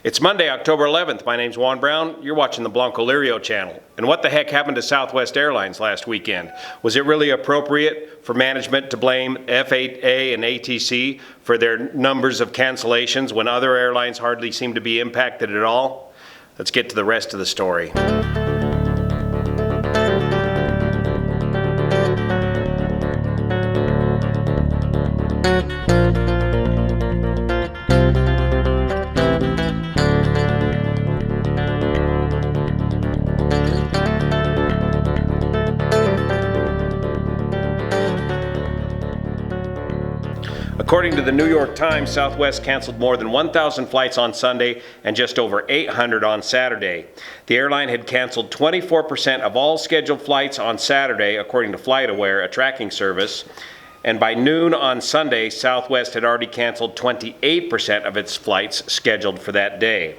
It's Monday, October 11th. My name's Juan Brown. You're watching the Blanco Lirio channel. And what the heck happened to Southwest Airlines last weekend? Was it really appropriate for management to blame FAA and ATC for their numbers of cancellations when other airlines hardly seem to be impacted at all? Let's get to the rest of the story. According to the New York Times, Southwest canceled more than 1,000 flights on Sunday and just over 800 on Saturday. The airline had canceled 24% of all scheduled flights on Saturday, according to FlightAware, a tracking service. And by noon on Sunday, Southwest had already canceled 28% of its flights scheduled for that day.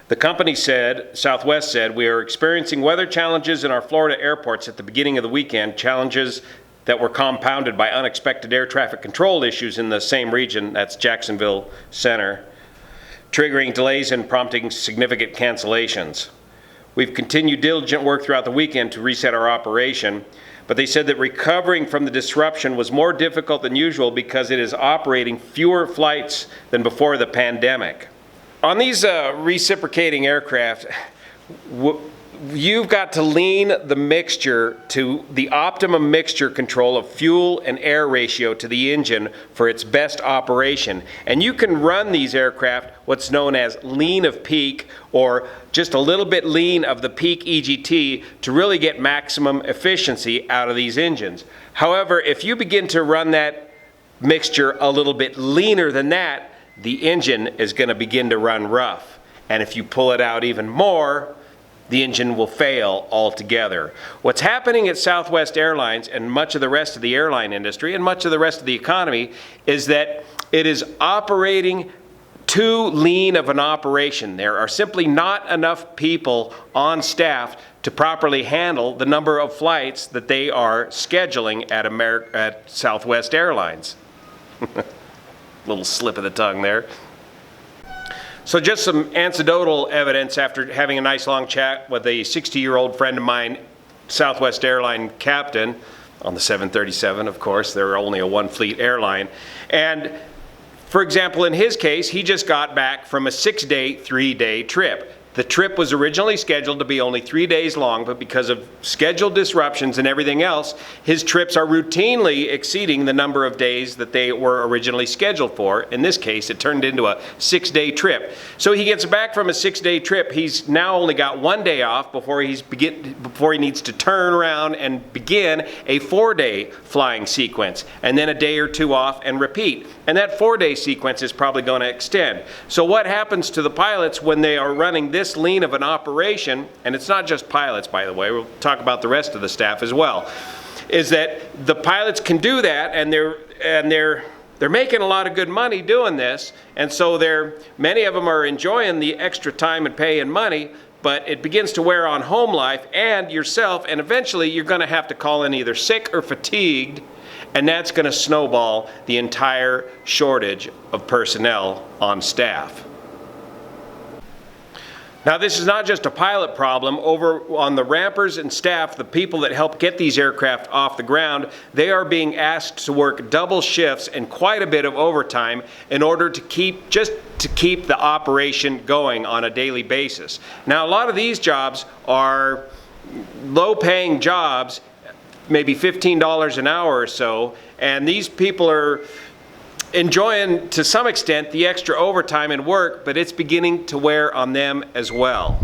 The company said, Southwest said, "We are experiencing weather challenges in our Florida airports at the beginning of the weekend, challenges that were compounded by unexpected air traffic control issues in the same region," that's Jacksonville Center, "triggering delays and prompting significant cancellations. We've continued diligent work throughout the weekend to reset our operation," but they said that recovering from the disruption was more difficult than usual because it is operating fewer flights than before the pandemic. On these reciprocating aircraft, you've got to lean the mixture to the optimum mixture control of fuel and air ratio to the engine for its best operation. And you can run these aircraft what's known as lean of peak, or just a little bit lean of the peak EGT, to really get maximum efficiency out of these engines. However, if you begin to run that mixture a little bit leaner than that, the engine is going to begin to run rough. And if you pull it out even more, the engine will fail altogether. What's happening at Southwest Airlines and much of the rest of the airline industry and much of the rest of the economy is that it is operating too lean of an operation. There are simply not enough people on staff to properly handle the number of flights that they are scheduling at Southwest Airlines. Little slip of the tongue there. So just some anecdotal evidence after having a nice long chat with a 60-year-old friend of mine, Southwest Airline captain, on the 737, of course. They're only a one-fleet airline. And for example, in his case, he just got back from a 6-day, 3-day trip. The trip was originally scheduled to be only 3 days long, but because of schedule disruptions and everything else, his trips are routinely exceeding the number of days that they were originally scheduled for. In this case, it turned into a 6-day trip. So he gets back from a 6-day trip. He's now only got 1 day off before he needs to turn around and begin a 4-day flying sequence, and then a day or two off and repeat. And that 4-day sequence is probably going to extend. So what happens to the pilots when they are running this lean of an operation, and it's not just pilots, by the way, we'll talk about the rest of the staff as well, is that the pilots can do that, and they're making a lot of good money doing this, and so many of them are enjoying the extra time and pay and money, but it begins to wear on home life and yourself, and eventually you're going to have to call in either sick or fatigued, and that's going to snowball the entire shortage of personnel on staff. Now, this is not just a pilot problem. Over on the rampers and staff, the people that help get these aircraft off the ground, they are being asked to work double shifts and quite a bit of overtime in order to keep the operation going on a daily basis. Now, a lot of these jobs are low-paying jobs, maybe $15 an hour or so, and these people are enjoying, to some extent, the extra overtime and work, but it's beginning to wear on them as well.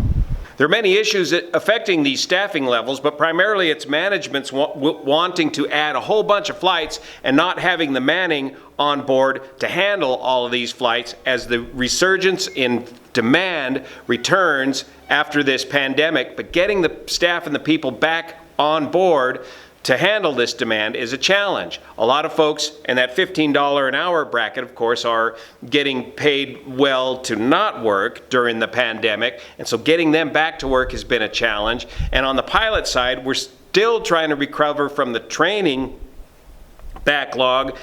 There are many issues affecting these staffing levels, but primarily it's management's wanting to add a whole bunch of flights and not having the manning on board to handle all of these flights as the resurgence in demand returns after this pandemic. But getting the staff and the people back on board to handle this demand is a challenge. A lot of folks in that $15 an hour bracket, of course, are getting paid well to not work during the pandemic, and so getting them back to work has been a challenge. And on the pilot side, we're still trying to recover from the training backlog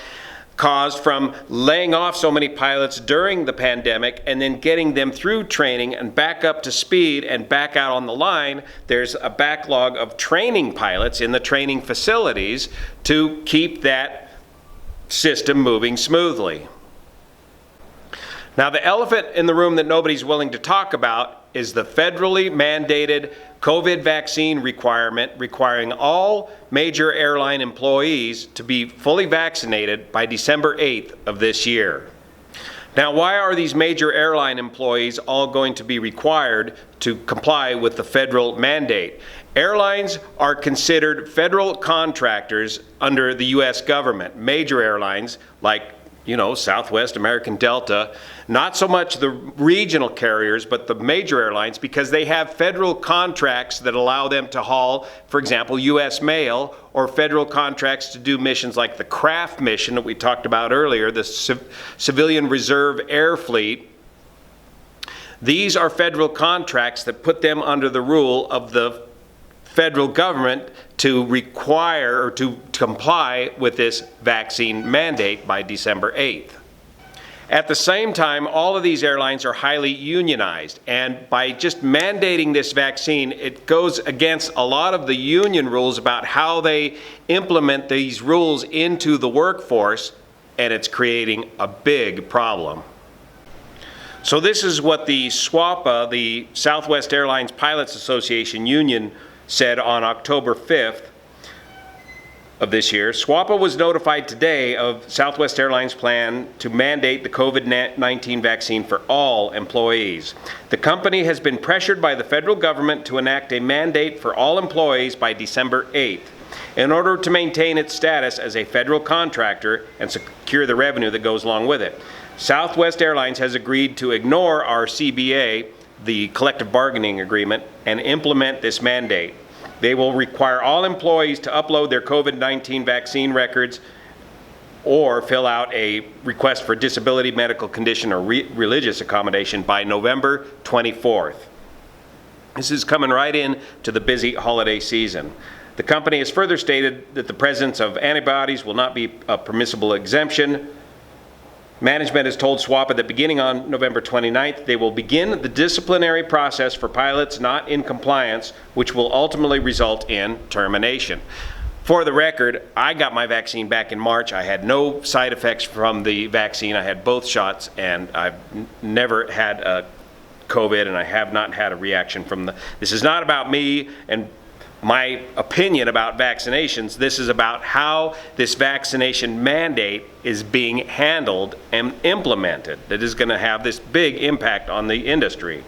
caused from laying off so many pilots during the pandemic and then getting them through training and back up to speed and back out on the line. There's a backlog of training pilots in the training facilities to keep that system moving smoothly. Now, the elephant in the room that nobody's willing to talk about is the federally mandated COVID vaccine requirement requiring all major airline employees to be fully vaccinated by December 8th of this year. Now, why are these major airline employees all going to be required to comply with the federal mandate? Airlines are considered federal contractors under the U.S. government. Major airlines like Southwest, American Delta, not so much the regional carriers, but the major airlines, because they have federal contracts that allow them to haul, for example, U.S. mail, or federal contracts to do missions like the CRAFT mission that we talked about earlier, the Civilian Reserve Air Fleet. These are federal contracts that put them under the rule of the federal government to require or to comply with this vaccine mandate by December 8th. At the same time, all of these airlines are highly unionized, and by just mandating this vaccine, it goes against a lot of the union rules about how they implement these rules into the workforce, and it's creating a big problem. So this is what the SWA, the Southwest Airlines Pilots Association union, said on October 5th of this year. SWA was notified today of Southwest Airlines' plan to mandate the COVID-19 vaccine for all employees. The company has been pressured by the federal government to enact a mandate for all employees by December 8th in order to maintain its status as a federal contractor and secure the revenue that goes along with it. Southwest Airlines has agreed to ignore our CBA, the collective bargaining agreement, and implement this mandate. They will require all employees to upload their COVID-19 vaccine records or fill out a request for disability, medical condition, or religious accommodation by November 24th. This is coming right in to the busy holiday season. The company has further stated that the presence of antibodies will not be a permissible exemption. Management has told SWA that beginning on November 29th, they will begin the disciplinary process for pilots not in compliance, which will ultimately result in termination. For the record, I got my vaccine back in March. I had no side effects from the vaccine. I had both shots, and I've never had COVID, and I have not had a reaction from this is not about me and my opinion about vaccinations. This is about how this vaccination mandate is being handled and implemented that is going to have this big impact on the industry.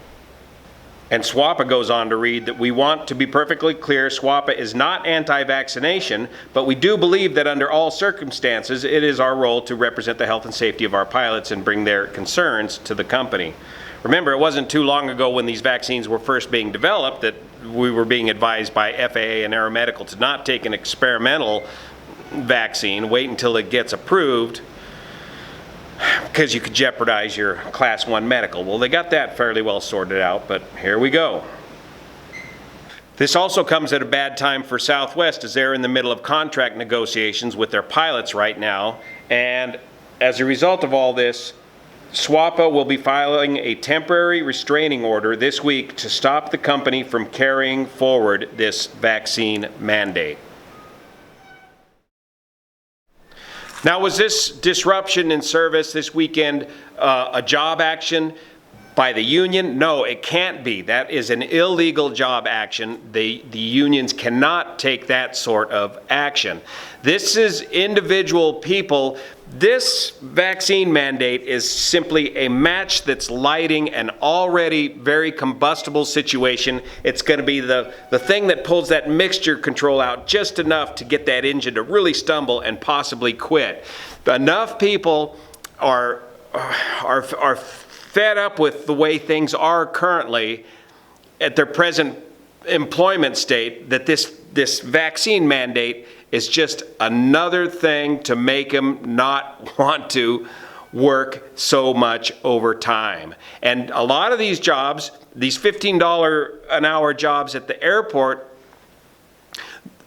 And SWA goes on to read that we want to be perfectly clear, SWA is not anti-vaccination, but we do believe that under all circumstances, it is our role to represent the health and safety of our pilots and bring their concerns to the company. Remember, it wasn't too long ago when these vaccines were first being developed that we were being advised by FAA and Aeromedical to not take an experimental vaccine, wait until it gets approved, because you could jeopardize your Class 1 medical. Well, they got that fairly well sorted out, but here we go. This also comes at a bad time for Southwest, as they're in the middle of contract negotiations with their pilots right now, and as a result of all this, SWA will be filing a temporary restraining order this week to stop the company from carrying forward this vaccine mandate. Now, was this disruption in service this weekend a job action by the union? No, it can't be. That is an illegal job action. The unions cannot take that sort of action. This is individual people. This vaccine mandate is simply a match that's lighting an already very combustible situation. It's going to be the thing that pulls that mixture control out just enough to get that engine to really stumble and possibly quit. Enough people are fed up with the way things are currently at their present employment state that this vaccine mandate is just another thing to make them not want to work so much overtime. And a lot of these jobs, these $15 an hour jobs at the airport,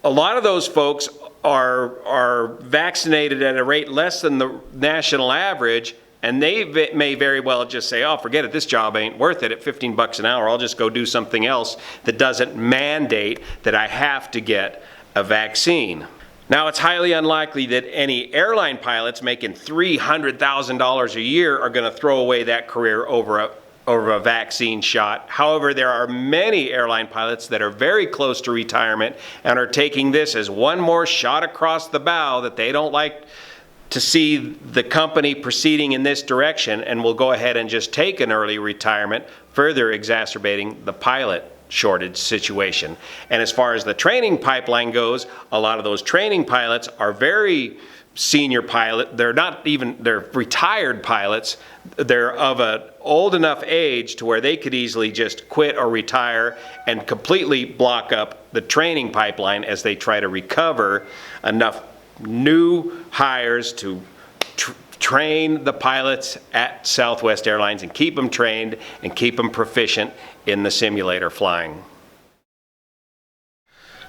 a lot of those folks are vaccinated at a rate less than the national average, and they may very well just say, oh, forget it, this job ain't worth it at 15 bucks an hour. I'll just go do something else that doesn't mandate that I have to get a vaccine. Now, it's highly unlikely that any airline pilots making $300,000 a year are going to throw away that career over a vaccine shot. However, there are many airline pilots that are very close to retirement and are taking this as one more shot across the bow that they don't like to see the company proceeding in this direction, and will go ahead and just take an early retirement, further exacerbating the pilot shortage situation. And as far as the training pipeline goes, a lot of those training pilots are very senior pilot. They're retired pilots. They're of an old enough age to where they could easily just quit or retire and completely block up the training pipeline as they try to recover enough new hires to train the pilots at Southwest Airlines and keep them trained and keep them proficient in the simulator flying.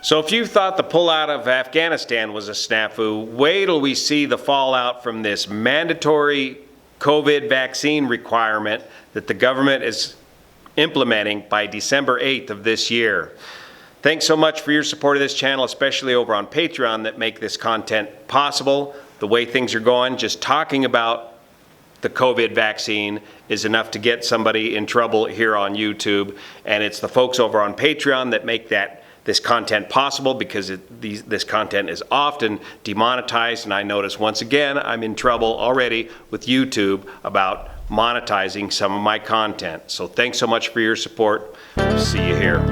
So if you thought the pullout of Afghanistan was a snafu, wait till we see the fallout from this mandatory COVID vaccine requirement that the government is implementing by December 8th of this year. Thanks so much for your support of this channel, especially over on Patreon, that make this content possible. The way things are going, just talking about the COVID vaccine is enough to get somebody in trouble here on YouTube. And it's the folks over on Patreon that make this content possible, because this content is often demonetized. And I notice once again, I'm in trouble already with YouTube about monetizing some of my content. So thanks so much for your support. See you here.